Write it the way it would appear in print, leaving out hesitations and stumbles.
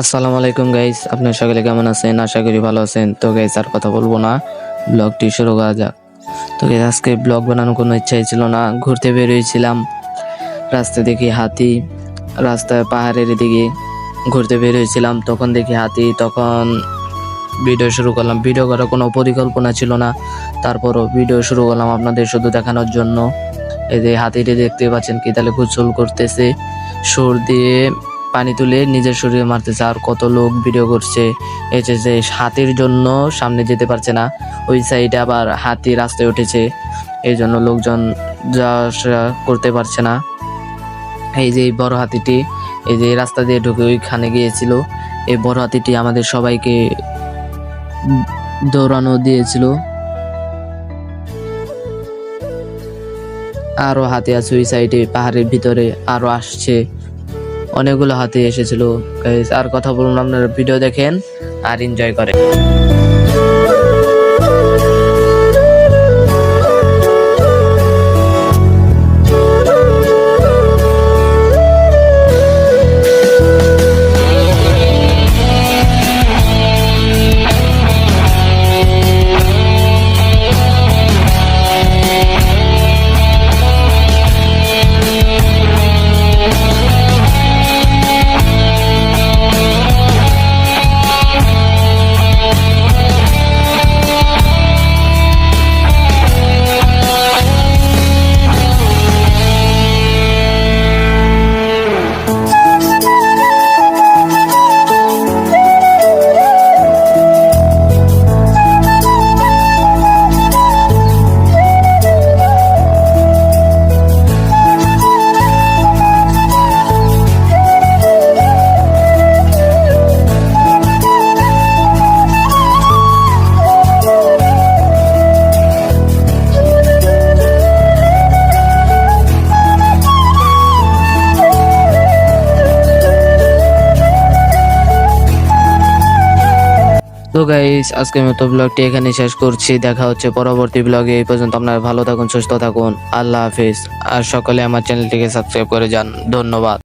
আসসালামু আলাইকুম গাইস, আপনারা সকলে কেমন আছেন? আশা করি ভালো আছেন। তো গাইস আর কথা বলবো না, ব্লগটি শুরু করা যাক। তো গাইস আজকে ব্লগ বানানোর কোনো ইচ্ছাই ছিল না। ঘুরতে বের হয়েছিলাম, রাস্তা দেখি হাতি, রাস্তায় পাহাড়ের দিকে ঘুরতে বের হয়েছিলাম, তখন দেখি হাতি। তখন ভিডিও শুরু করলাম। ভিডিও করার কোনো পরিকল্পনা ছিল না, তারপরও ভিডিও শুরু করলাম আপনাদের শুধু দেখানোর জন্য। এই যে হাতিটি দেখতে পাচ্ছেন কি তাহলে গোসল করতেছে, সুর দিয়ে পানি তুলে নিজের শরীরে মারতেছে। আর কত লোক ভিডিও করছে। এই যে হাতির জন্য সামনে যেতে পারছে না, ওই সাইডে আবার হাতি রাস্তায় উঠেছে, এই জন্য লোকজন যাওয়া আসা করতে পারছে না। এই যে এই বড় হাতিটি এই যে রাস্তা দিয়ে ঢুকে ওইখানে গিয়েছিল। এই বড় হাতিটি আমাদের সবাইকে দৌড়ানো দিয়েছিল। আরো হাতি আছে ওই সাইডে, পাহাড়ের ভিতরে আরো আসছে, অনেকগুলো হাতি এসেছিল। গাইস আর কথা বলুন, আপনারা ভিডিও দেখেন আর এনজয় করেন। তো গাইস আজকের মতো ব্লগটি এখানে শেষ করছি। দেখা হচ্ছে পরবর্তী ব্লগে। এই পর্যন্ত আপনারা ভালো থাকুন, সুস্থ থাকুন। আল্লাহ হাফিজ। আর সকলে আমার চ্যানেলটিকে সাবস্ক্রাইব করে যান। ধন্যবাদ।